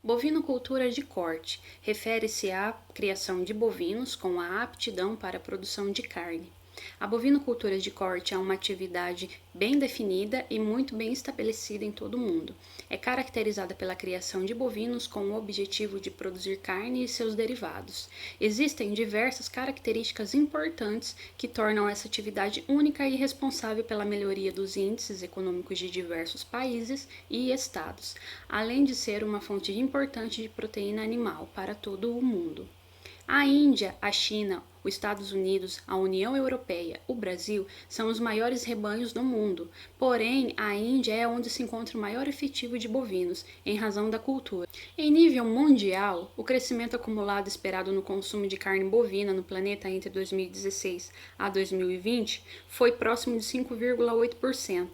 Bovinocultura de corte refere-se à criação de bovinos com a aptidão para a produção de carne. A bovinocultura de corte é uma atividade bem definida e muito bem estabelecida em todo o mundo. É caracterizada pela criação de bovinos com o objetivo de produzir carne e seus derivados. Existem diversas características importantes que tornam essa atividade única e responsável pela melhoria dos índices econômicos de diversos países e estados, além de ser uma fonte importante de proteína animal para todo o mundo. A Índia, a China, os Estados Unidos, a União Europeia, o Brasil são os maiores rebanhos do mundo, porém a Índia é onde se encontra o maior efetivo de bovinos, em razão da cultura. Em nível mundial, o crescimento acumulado esperado no consumo de carne bovina no planeta entre 2016 a 2020 foi próximo de 5,8%.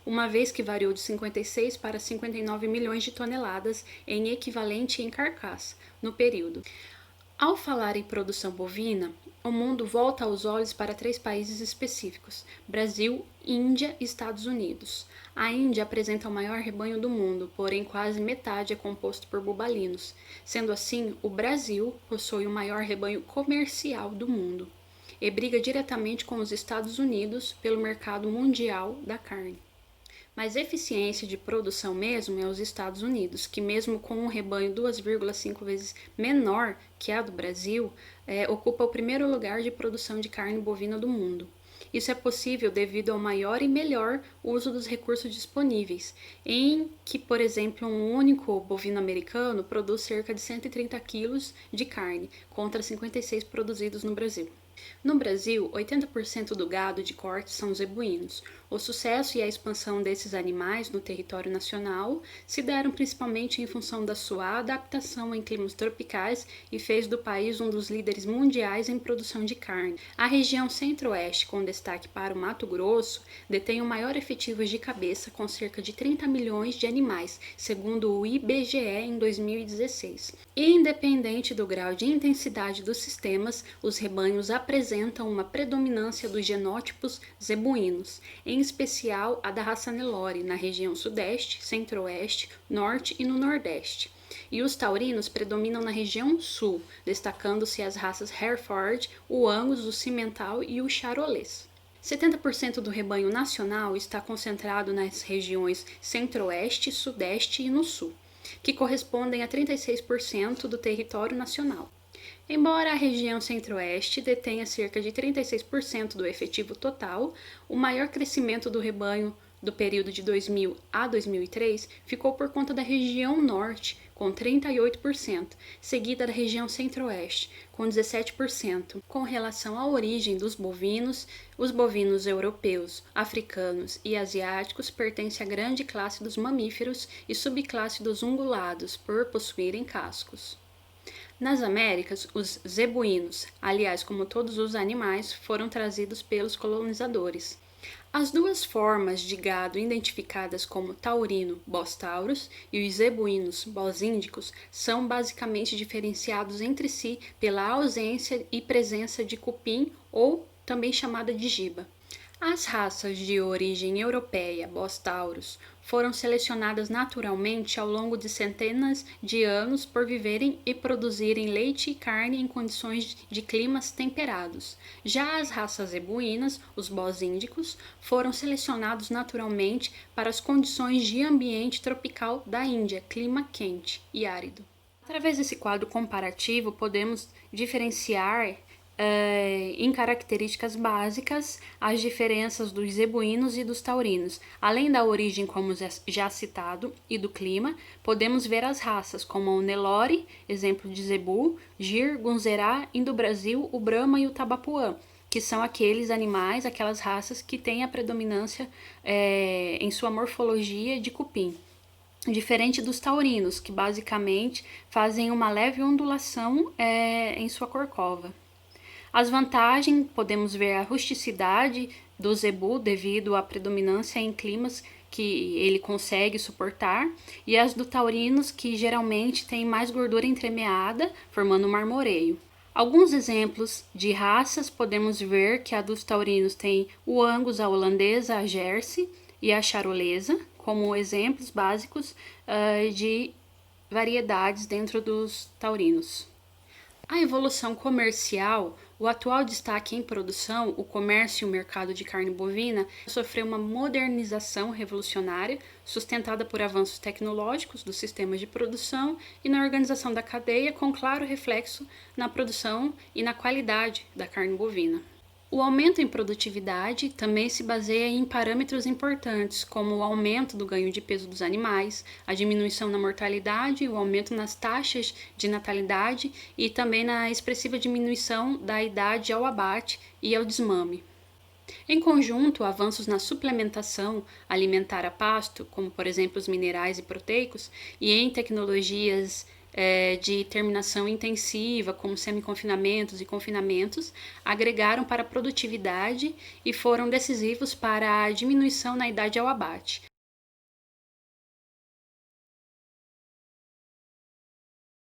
Uma vez que variou de 56 para 59 milhões de toneladas em equivalente em carcaça no período. Ao falar em produção bovina, o mundo volta os olhos para três países específicos: Brasil, Índia e Estados Unidos. A Índia apresenta o maior rebanho do mundo, porém quase metade é composto por bubalinos. Sendo assim, o Brasil possui o maior rebanho comercial do mundo e briga diretamente com os Estados Unidos pelo mercado mundial da carne. Mas eficiência de produção mesmo é os Estados Unidos, que mesmo com um rebanho 2,5 vezes menor que a do Brasil, ocupa o primeiro lugar de produção de carne bovina do mundo. Isso é possível devido ao maior e melhor uso dos recursos disponíveis, em que, por exemplo, um único bovino americano produz cerca de 130 quilos de carne, contra 56 produzidos no Brasil. No Brasil, 80% do gado de corte são zebuínos. O sucesso e a expansão desses animais no território nacional se deram principalmente em função da sua adaptação em climas tropicais e fez do país um dos líderes mundiais em produção de carne. A região centro-oeste, com destaque para o Mato Grosso, detém o maior efetivo de cabeça, com cerca de 30 milhões de animais, segundo o IBGE em 2016. E independente do grau de intensidade dos sistemas, os rebanhos apresentam uma predominância dos genótipos zebuínos, em especial a da raça Nelore, na região sudeste, centro-oeste, norte e no nordeste. E os taurinos predominam na região sul, destacando-se as raças Hereford, o Angus, o Cimental e o Charolês. 70% do rebanho nacional está concentrado nas regiões centro-oeste, sudeste e no sul, que correspondem a 36% do território nacional. Embora a região centro-oeste detenha cerca de 36% do efetivo total, o maior crescimento do rebanho do período de 2000 a 2003 ficou por conta da região norte, com 38%, seguida da região centro-oeste, com 17%. Com relação à origem dos bovinos, os bovinos europeus, africanos e asiáticos pertencem à grande classe dos mamíferos e subclasse dos ungulados, por possuírem cascos. Nas Américas, os zebuínos, aliás, como todos os animais, foram trazidos pelos colonizadores. As duas formas de gado identificadas como taurino, Bos taurus, e os zebuínos, Bos índicos, são basicamente diferenciados entre si pela ausência e presença de cupim, ou também chamada de giba. As raças de origem europeia, Bos taurus, foram selecionadas naturalmente ao longo de centenas de anos por viverem e produzirem leite e carne em condições de climas temperados. Já as raças zebuínas, os Bos índicos, foram selecionados naturalmente para as condições de ambiente tropical da Índia, clima quente e árido. Através desse quadro comparativo, podemos diferenciar em características básicas as diferenças dos zebuínos e dos taurinos. Além da origem, como já citado, e do clima, podemos ver as raças, como o Nelore, exemplo de zebu, Gir, Gunzerá, Indo-Brasil, o Brahma e o Tabapuã, que são aqueles animais, aquelas raças que têm a predominância em sua morfologia de cupim. Diferente dos taurinos, que basicamente fazem uma leve ondulação em sua corcova. As vantagens, podemos ver a rusticidade do zebu devido à predominância em climas que ele consegue suportar, e as do taurinos, que geralmente têm mais gordura entremeada, formando um marmoreio. Alguns exemplos de raças, podemos ver que a dos taurinos tem o Angus, a holandesa, a Jersey e a charolesa, como exemplos básicos de variedades dentro dos taurinos. A evolução comercial, o atual destaque em produção, o comércio e o mercado de carne bovina, sofreu uma modernização revolucionária, sustentada por avanços tecnológicos dos sistemas de produção e na organização da cadeia, com claro reflexo na produção e na qualidade da carne bovina. O aumento em produtividade também se baseia em parâmetros importantes, como o aumento do ganho de peso dos animais, a diminuição na mortalidade, o aumento nas taxas de natalidade e também na expressiva diminuição da idade ao abate e ao desmame. Em conjunto, avanços na suplementação alimentar a pasto, como por exemplo os minerais e proteicos, e em tecnologias de terminação intensiva, como semi-confinamentos e confinamentos, agregaram para a produtividade e foram decisivos para a diminuição na idade ao abate.